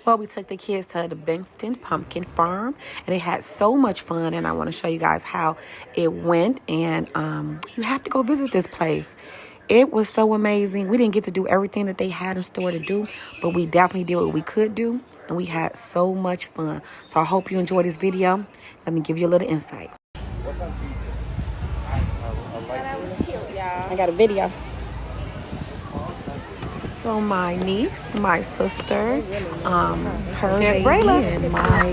Well, we took the kids to the Bengtson Pumpkin Farm, and they had so much fun, and I want to show you guys how it went, and you have to go visit this place. It was so amazing. We didn't get to do everything that they had in store to do, but we definitely did what we could do, and we had so much fun. So I hope you enjoyed this video. Let me give you a little insight. I got a video. So my niece, my sister, her baby, and my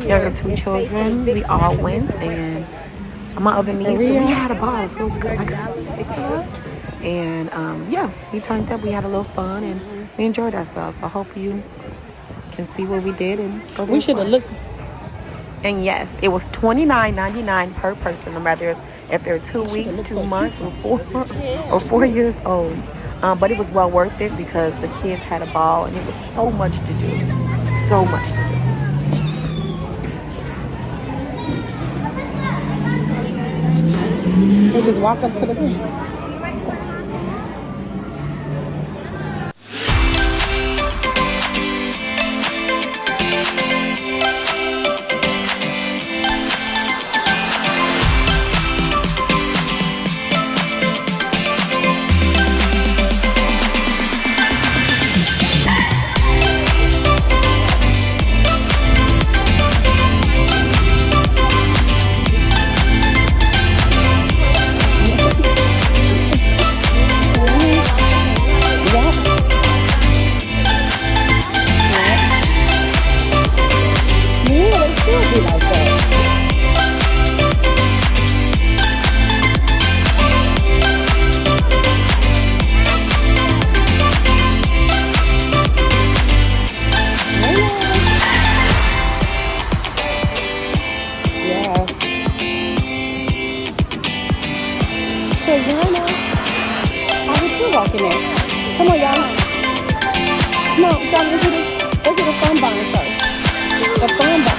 younger two children, we all went, and my other niece, we had a ball. So it was good, like 6 of us. And yeah, we turned up, we had a little fun, and we enjoyed ourselves. So I hope you can see what we did and go. We should have looked. And yes, it was $29.99 per person, no matter if they're 2 weeks, 2 months, or 4 years old. But it was well worth it because the kids had a ball, and it was so much to do. So much to do. We'll just walk up to the thing. Walking there. Come on, y'all. Come on, Sean, let's do the fun barn first. The fun barn.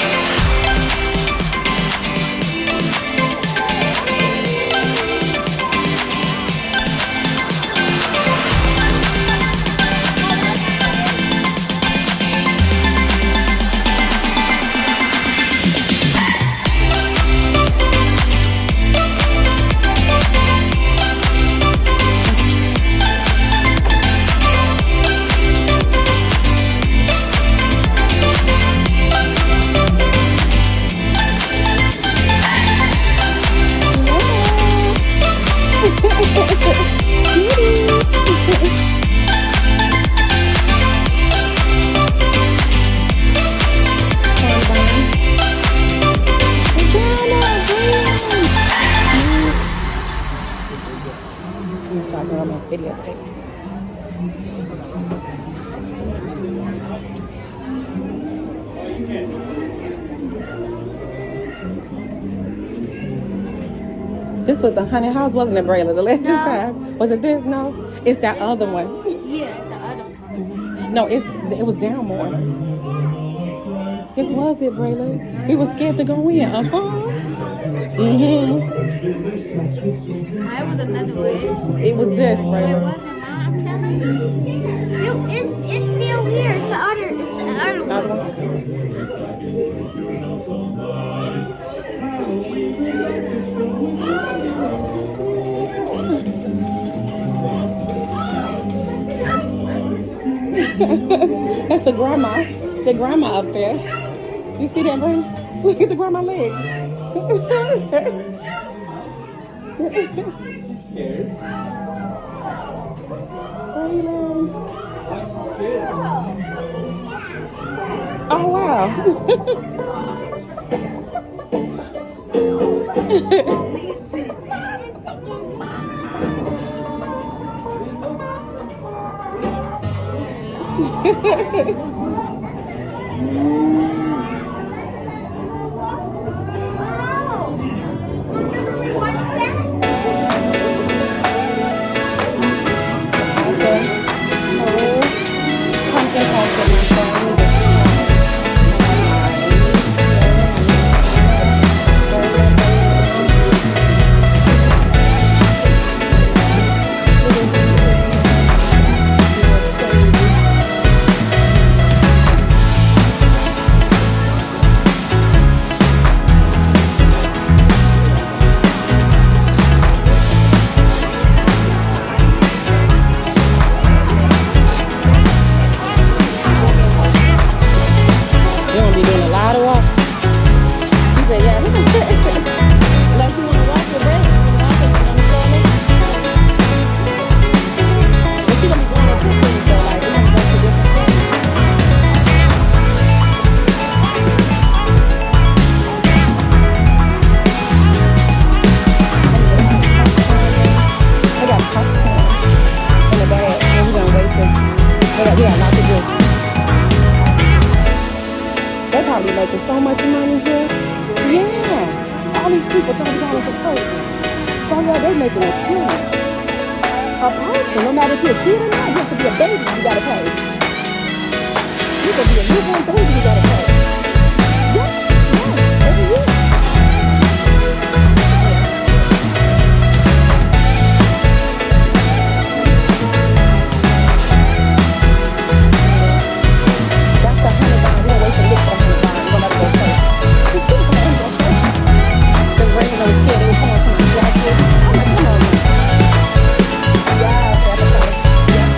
Videotape. This was the honey house, wasn't it, Brayla? The last time. Was it this? No, it's that other one. Yeah, the other one. No, it was down more. This was it, Brayla. We were scared to go in. I was another way. It was this, It Brayla. wasn't. I'm telling you. It's still here. It's the other one. Other one. That's the grandma. The grandma up there. You see that, Bray? Look at the grandma legs. She's scared. Why is she scared? Oh, wow. We got a lot to do. They probably making so much money here. Yeah. All these people $30 a person. So yeah, they making a killing. A person, no matter if you're a kid or not, you have to be a baby, you gotta pay. You can be a newborn baby, you gotta pay. Yeah, every year. That's $100. We don't wait for this $100. We're not gonna pay. The rain, I was scared it was coming from my jacket. I'm like, come on. Yeah, everybody. Yeah.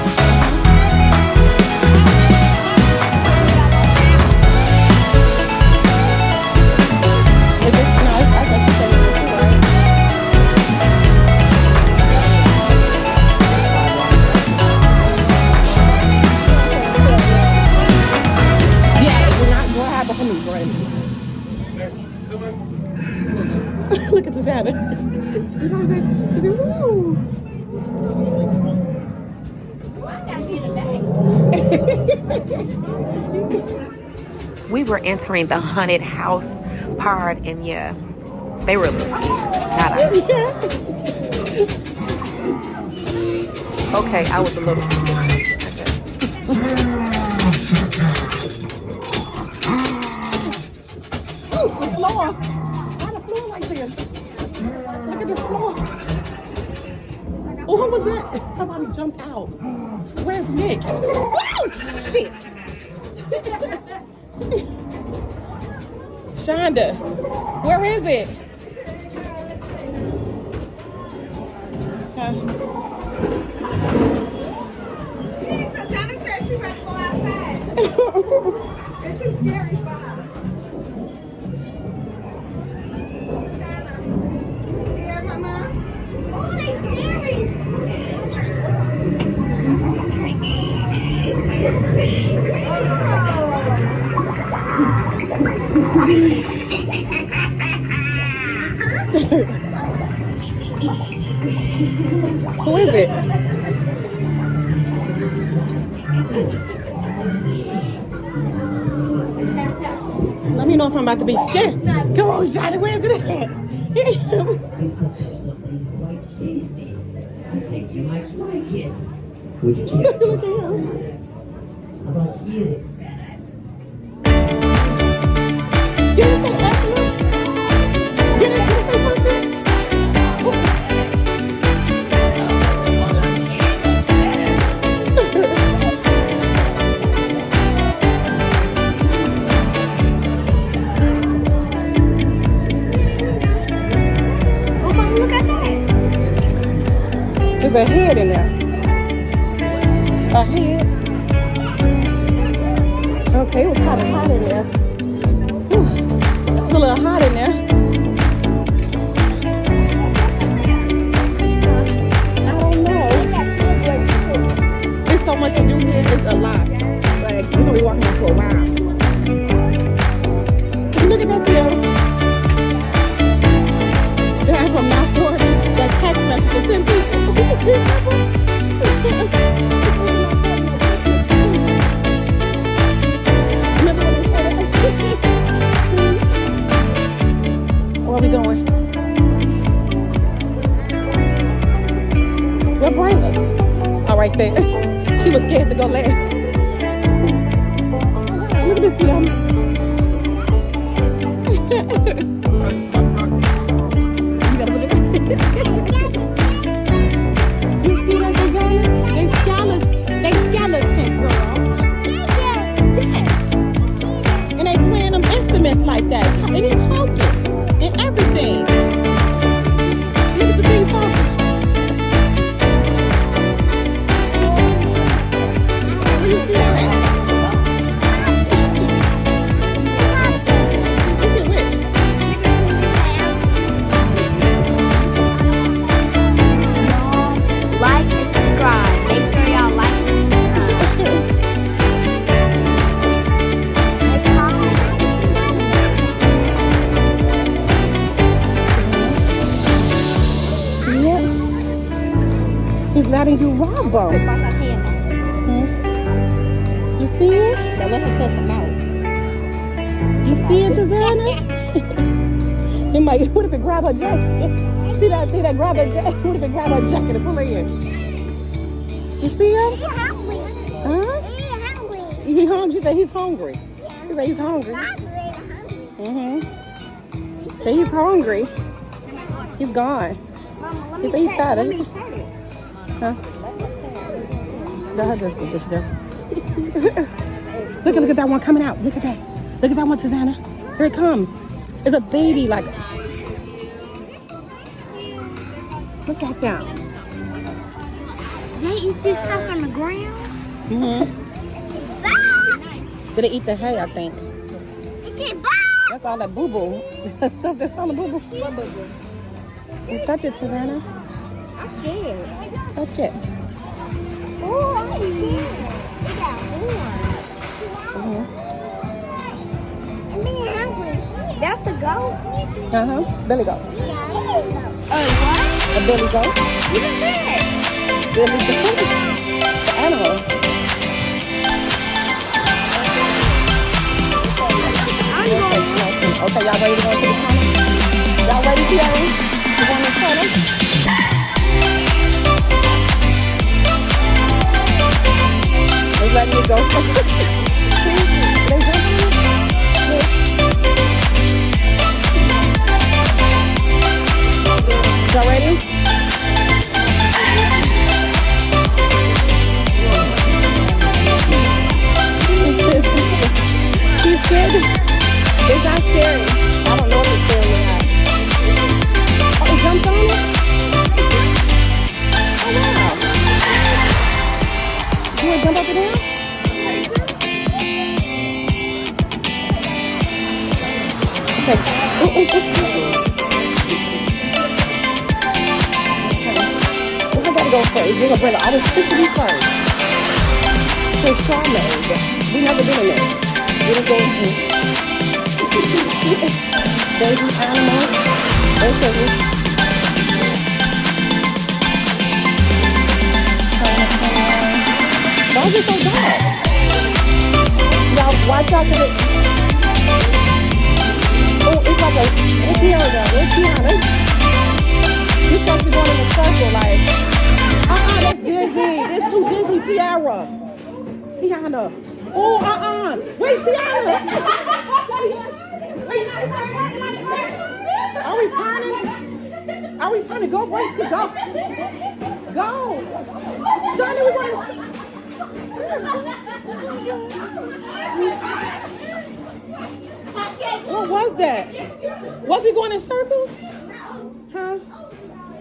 Is this, no, I guess it's saying this too, right? Yeah, do not grab for me, Brandon. Look at Susanna. You know what I'm saying? She said, woo. We were entering the haunted house part, and yeah, they were a little scared. Not I. Okay, I was a little scared, I guess. Oh, the floor. Why the floor like this? Look at the floor. Oh, what was that? Somebody jumped out. Where's Nick? Woo! Shit. Shonda, where is it? Tana said she ready to go outside. It's too scary for her. Scared, Mama? Oh, they scary. Who is it? Let me know if I'm about to be scared. Come on, Shonda, where's it at? Would you Look at him. How about you? Get it, say excellent. Get it, say perfect. Oh, Mom, look at that. There's a head in there. A head. Okay, it was kind of hot in there. Whew. It's a little hot in there. I don't know. There's so much to do here. It's a lot. Like, we're gonna be walking around for a while. Look at that, Theo. That from North Florida. That text message to 10 people. Remember when they said that? Where are we going? Where Bryla? Oh, right there. She was scared to go last. Look at this, Tiana. You gotta put it. You see that, Susanna? They skeletons, girl. Yes. And they playing them instruments like that. And they talking. And everything. Look at the thing talking. Where you see that? Is it which? Like and subscribe. Make sure y'all like and subscribe. Yeah. He's letting you rob him. Like a candle. see it? Now let her touch the mouth. You see it, Susanna? It might, what if it grab her jacket? See that grab her jacket? What if it grab her jacket and pull her in? You see him? He's hungry. Huh? He's hungry. He hungry? She said he's hungry. He said he's hungry. Hungry. Say he's hungry. He's gone. Mama, let He me said he's pet tired. it. Huh? Go ahead, this. Look at that one coming out. Look at that. Look at that one, Susanna. Here it comes. It's a baby, like. Look at them. They eat this stuff on the ground? Did they eat the hay, I think? It said bye. That's all that boo-boo. That stuff that's on the boo-boo. What boo-boo? You touch it, Susanna. I'm scared. Touch it. Oh, I'm scared. They got horns. I'm being hungry. That's a goat? Billy goat. What? A billy goat. What is that? Billy goat. The animal. Okay, y'all ready to go to the tunnel? Y'all ready, Tiara? You want to tunnel? Just letting me go. Y'all ready? She's scared. It's not scary. I don't know if it's scary or not. Oh, it jumped on it? Oh, wow. You want to jump up and down? Okay. We're going to go first. You're going to bring it. I was pushing you first. So Charmaine, we never been in this. We're going to go baby animals. Okay. Why is it so dark? Now watch out for it. Oh, it's like where's Tiana? Where's Tiana? You're supposed to be going in a circle, like, that's dizzy. It's too dizzy, Tiara. Tiana. Oh, wait, Tiana. Are we turning? Are we turning? Go, wait, go. Go. Shani, we're going to... What was that? Was we going in circles? Huh?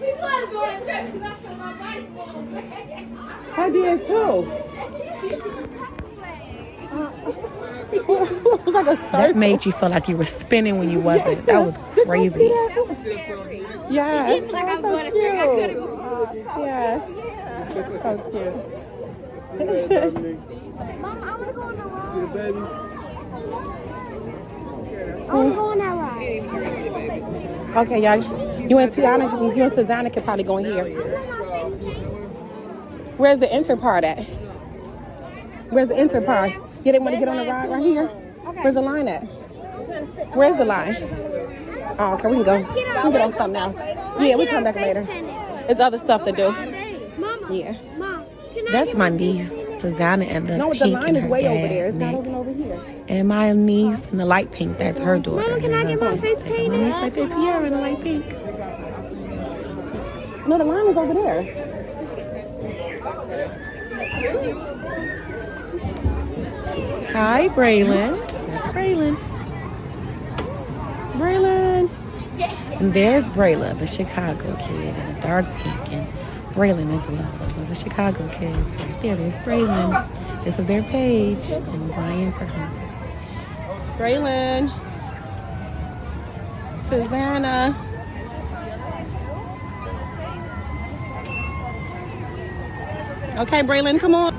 We was going in circles after my bike moved. I did too. It was like a circle. That made you feel like you were spinning when you wasn't. That was crazy. Yeah. It looked like I was going to say I couldn't. Yeah. So cute. Mom, I want to go on a ride. See the baby? I want to go on that ride. Okay, y'all. You and Tiana, you and Tazana can probably go in here. Where's the enter part at? Where's the enter part? You didn't want to get on the ride right here? Where's the line at? Where's the line? Oh, okay, we can go. We can get on something else. Yeah, we come back later. There's other stuff to do. Mama. Yeah. Mom, can I That's get my niece, Susanna, and the No, pink the line and is her way dad, over there. It's not Nick. even over here. And my niece in the light pink, that's her daughter. Mama, can and I her get my husband. face painted? My niece right there, Tiara, in the light pink. No, the line is over there. Hi, Braylon. That's Braylon. Braylon. And there's Braylon, the Chicago kid, in the dark pink, and Braylon as well. Those are the Chicago kids right there. There's Braylon. This is their page, and Brian's her home. Braylon. Susanna. Okay, Braylon, come on.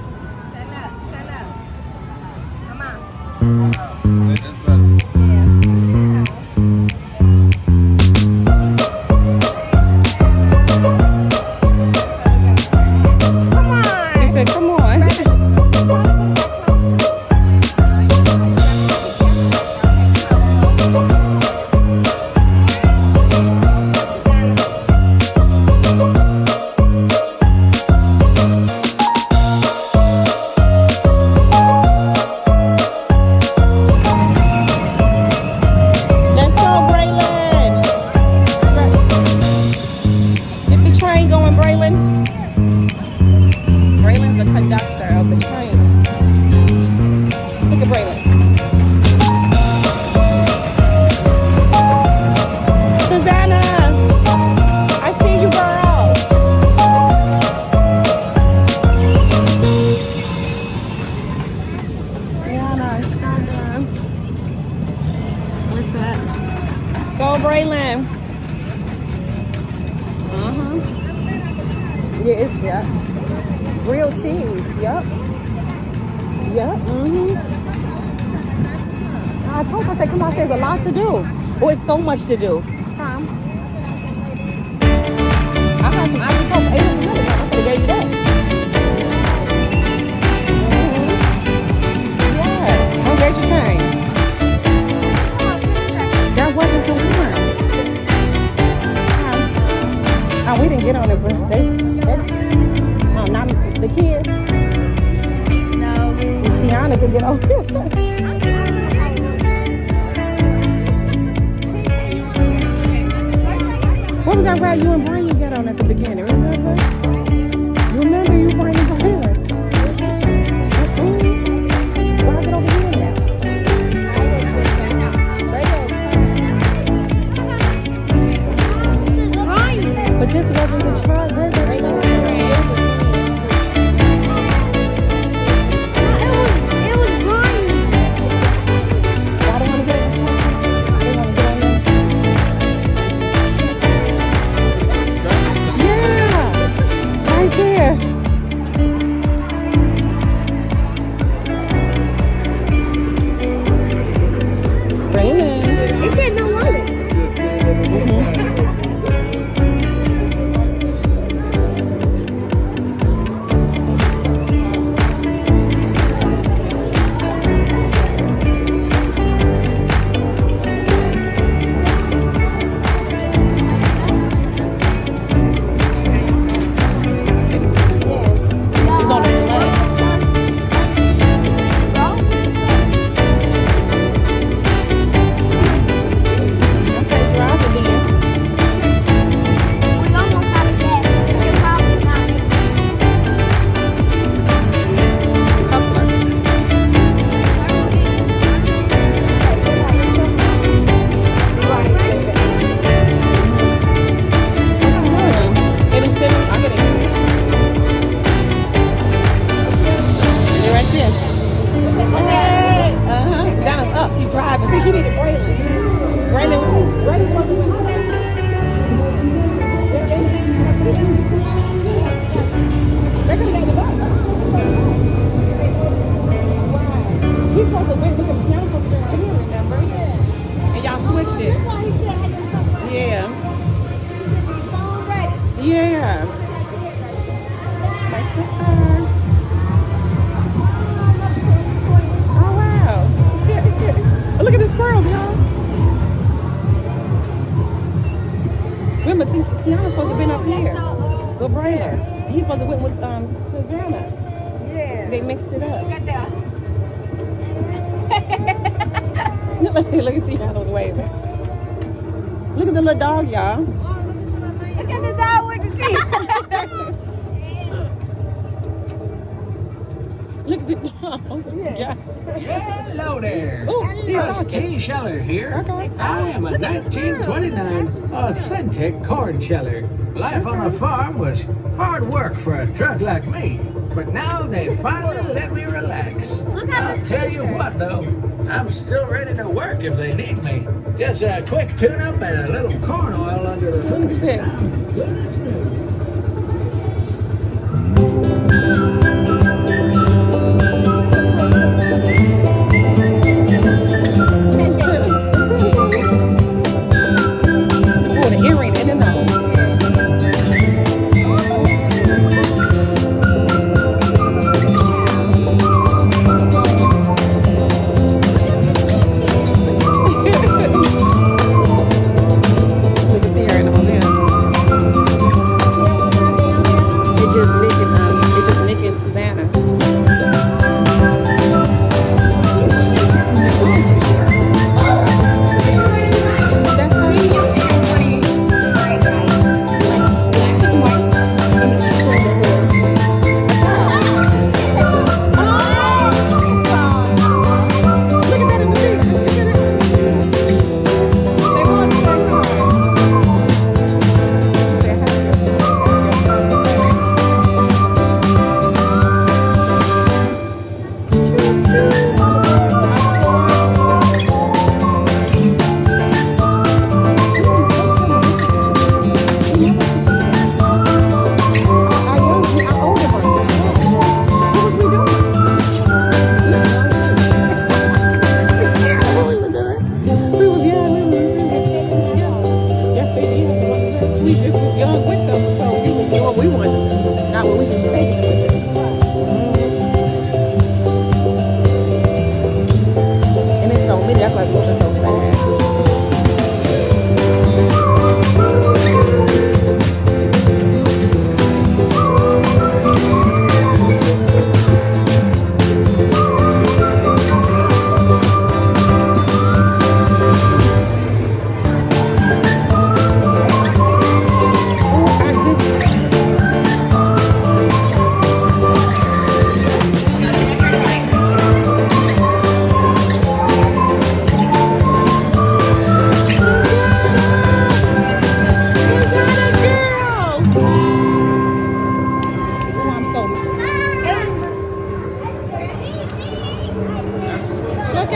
He said, come on. Braylon. Savannah, I see you, girl. Rihanna, Shonda. What's that? Go, Braylon. Yeah, it's real cheese. Yep. I told her, I said, come on, there's a lot to do. Oh, it's so much to do. I got some ibuprofen. $800. I could have gave you that. Yes. Oh, where'd you came? That wasn't the one. Oh, we didn't get on it, but not the kids. No. Tiana could get on it. What was that ride you and Brian got on at the beginning? Remember? You remember you Brian and Brian? Why is it over here now? But this wasn't the truck. Where's the truck? It was Brian. I don't want to get on there. Yeah, right there. Raymond. It said no wallets. He's on the left. Okay, drive it then. We almost had a guess. We could probably not make She's driving. See, she needed Braylon. Braylon wasn't with her. They're gonna take the bus. He's supposed to win because Tiana's supposed to be right here, remember? And y'all switched it. Yeah. Yeah. My sister. Oh wow. Look at the squirrels, y'all. Remember, Tiana's supposed to have been up here. The Braylon. He's supposed to went with Susanna. Yeah. They mixed it up. Look at that. Look at Tiana's waving. Look at the little dog, y'all. Look at the dog with the teeth. Look at the dog. Yes. Hello there. Oh, he's Russ talking. T. Sheller here. Okay. I am a 1929 authentic corn sheller. Life on a farm was hard work for a truck like me, but now they finally let me relax. I'll tell you what though, I'm still ready to work if they need me. Just a quick tune-up and a little corn oil under the hood. Yeah. I'm good as new. Oh, the earring in the nose. Look at the earring on there.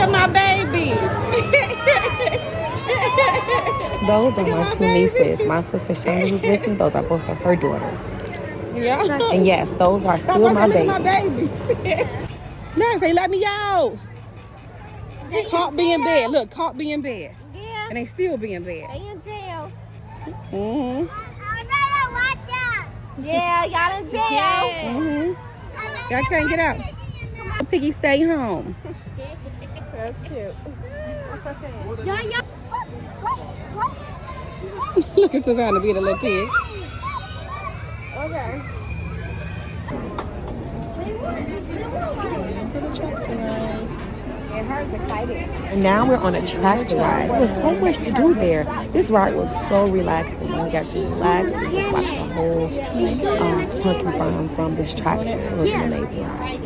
at my babies. Those are my two nieces. My sister Shana, who's with me, those are both of her daughters. Yeah. And yes, those are still my babies. No, say, let me out. Caught be in bed. Look, caught be in bed. Yeah. And they still be in bed. They in jail. Mm-hmm. Yeah, y'all in jail. Mm-hmm. Y'all can't get out. Piggy, stay home. That's cute. Look at Susanna being a little pig. Okay. Her's excited. And now we're on a tractor ride. There's so much to do there. This ride was so relaxing. We got to relax and just watch the whole pumpkin farm from this tractor. It was an amazing ride.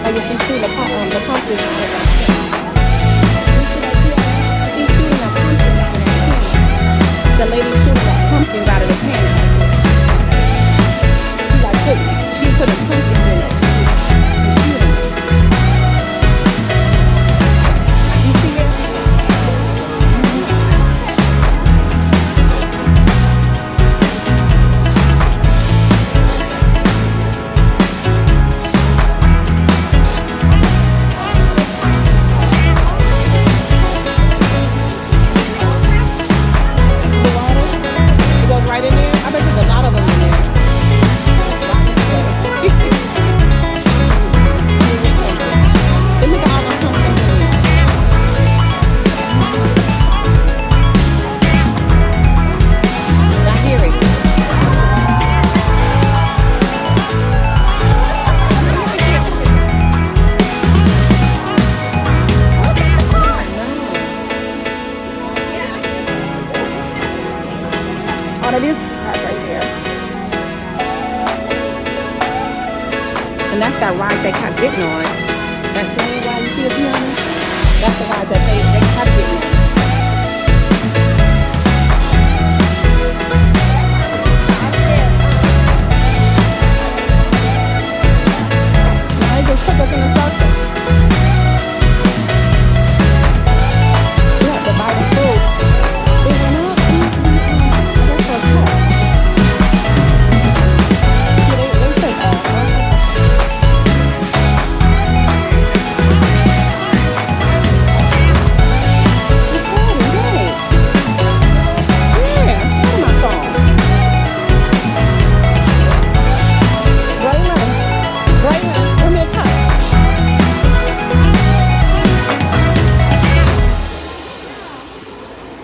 Oh, you should see the pumpkin. The lady shooting up pumpkins out of the can. She put a pumpkin in it. You see it? The water? It goes right in there? I bet there's a lot of them in there. Look at all the pumpkins in there. I hear it. Oh, that is right there. And that's that ride they kept getting on. That same ride you see up here on it? That's the ride that they kept getting on. Now they just took us in a circle. We have to buy the food. They went up. That's what's up. Yeah, they take off.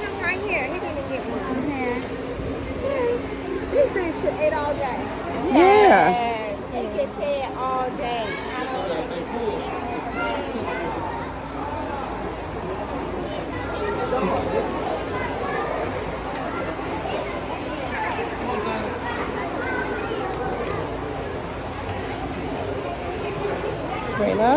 Come right here. He didn't get one. These things should eat all day. Yeah. They get fed all day. I don't think it's Rayla.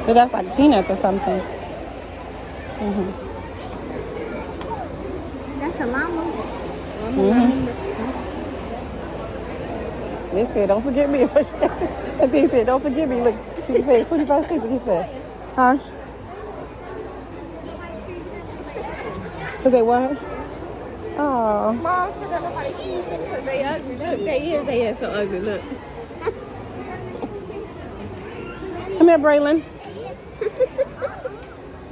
But that's like peanuts or something. Mm-hmm. That's a llama. Mm-hmm. They said, don't forget me. And they said, don't forget me. Look, he said 25 cents. He said, huh? Cause they what? Oh. Mom said that nobody sees them because they ugly. Look, they is so ugly. Look. Come here, Braylon.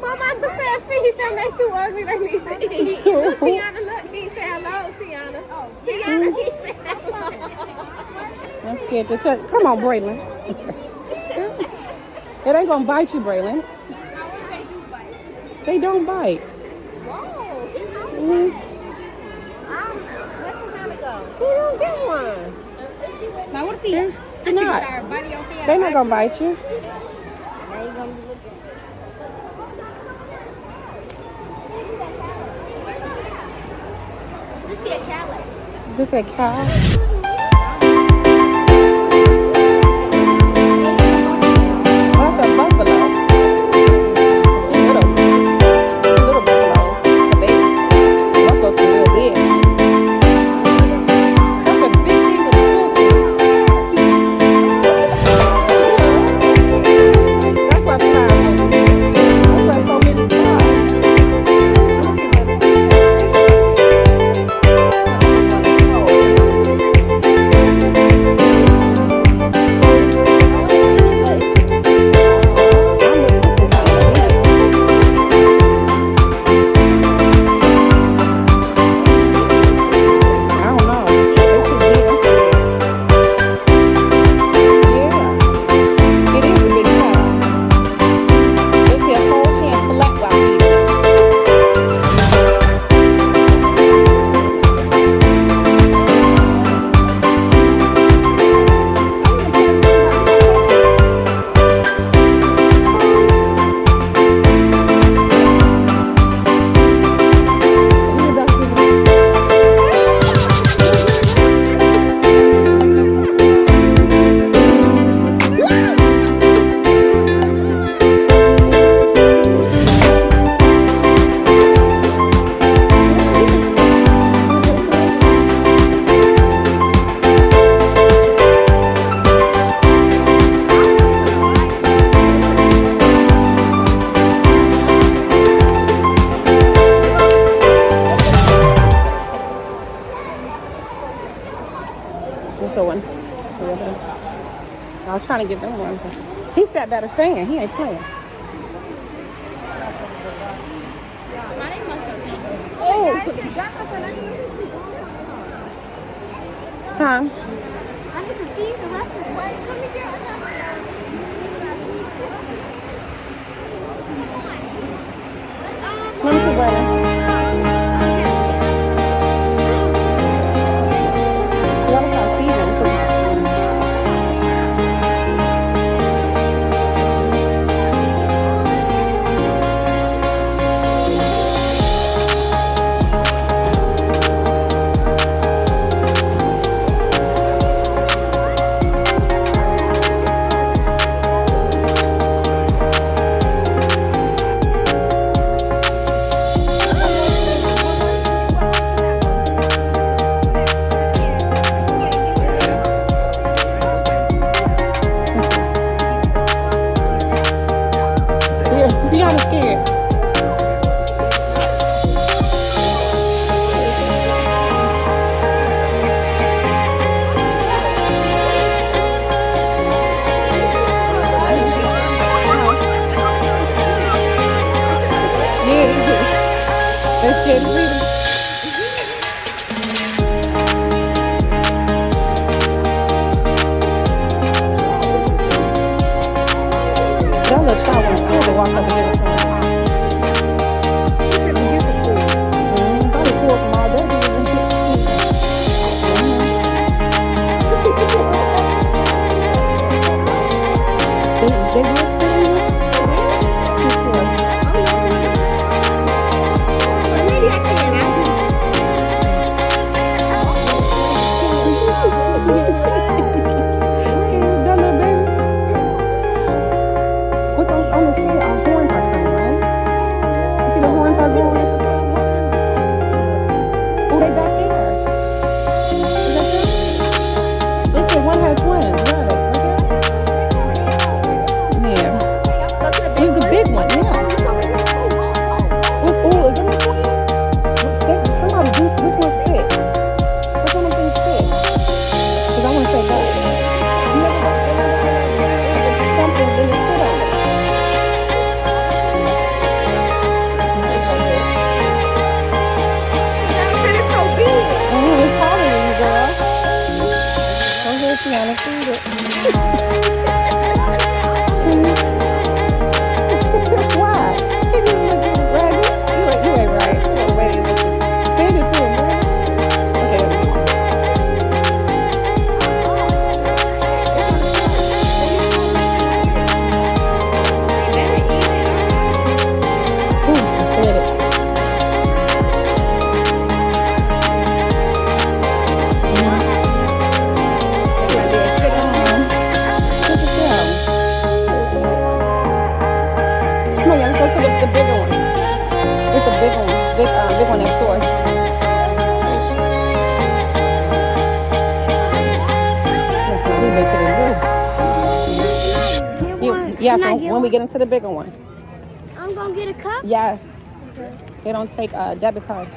Mom, I just said feed them. They too ugly. They need to eat. Look, Tiana, look. He said hello, Tiana. Oh, Tiana, he said hello. I'm scared to touch. Come on, Braylon. It ain't gonna bite you, Braylon. They do bite. They don't bite. Whoa. Mm-hmm. Where Tiana go? He don't get one. Is she with Now what if they're not? They're not gonna bite you. Now you gonna be looking. This is This a cow? Oh, that's a buffalo. Little buffaloes. The baby buffaloes are real big. That's a big thing with a That's why flies. That's why so many flies. I was trying to get them one. He sat by the fan. He ain't playing. Oh. Huh? I need to feed the rest of it. Wait, let me get Let me see, brother. Tiana's scared. Yeah, they're scared to see them. That little child was scared to walk up and get us one. He said to get the food. Probably food from all day. They will sit in here? Maybe I can. That little baby. What's on this head? Our horns are coming, right? You see the horns are going? Oh, they back there. Is that them? They said one had twins. Where are they? Right there? Yeah. He's a big one, yeah. What's, oh, is them the twins? Somebody do, which one's sick? Which one of them is sick? Because I want to say both. You ever got something, then it's put on it. It's so big. It's taller than you, girl. Don't get Tiana, feed it. Why? He just looked ragged. You ain't right. You know, ready to look. Hand it to him, man. Okay. Ooh, I said it. Yes, not when, get when we one? get into the bigger one. I'm gonna get a cup. Yes. They don't take a debit card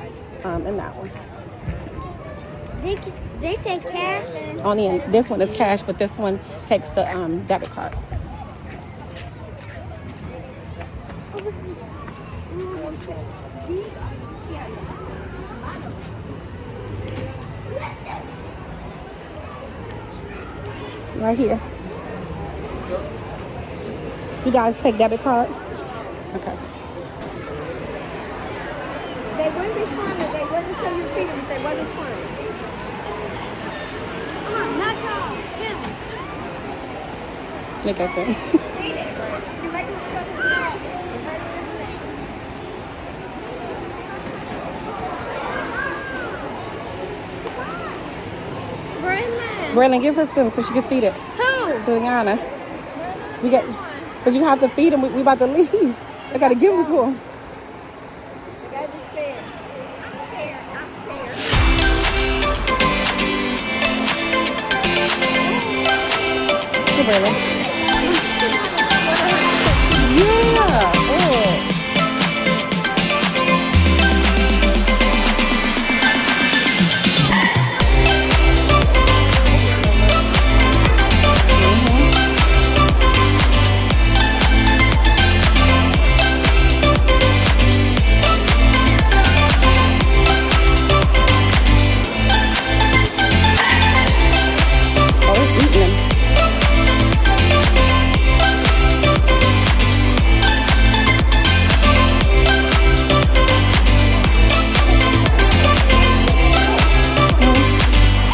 in that one. They take cash. Only in this one is cash, but this one takes the debit card. Right here. You guys take debit card? Okay. They wouldn't be funny. They wouldn't tell you feed them if they wasn't funny. Come on, not y'all. Him. Look at them. You make them stuck in the back. And hurt them in the neck. Braylon. Braylon, give her some so she can feed it Who? to Yana. We got, because you have to feed them. We about to leave. I got to give them to them. They gotta be scared. I'm scared. I'm scared. Hey, Braylon. Yeah. Oh. Oh, it's eating them.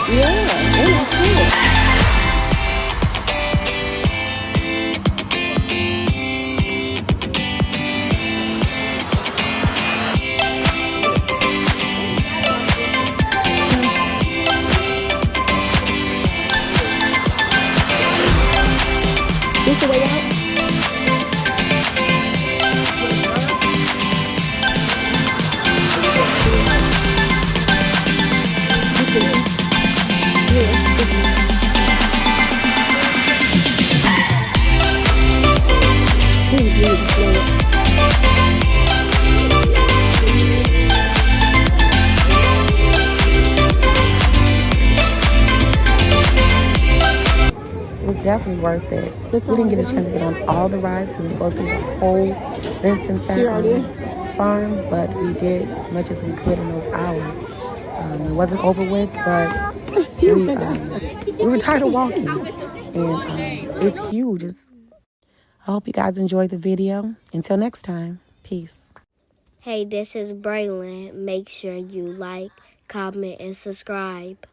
Yeah, they're not good. This the way out? This is it. Yeah, this is it. Oh, Jesus, Lord. It was definitely worth it. We didn't get a chance to get on all the rides and go through the whole Bengtson farm, but we did as much as we could in those hours. It wasn't over with, but we were tired of walking, and it's huge. I hope you guys enjoyed the video. Until next time, peace. Hey, this is Braylon. Make sure you like, comment, and subscribe.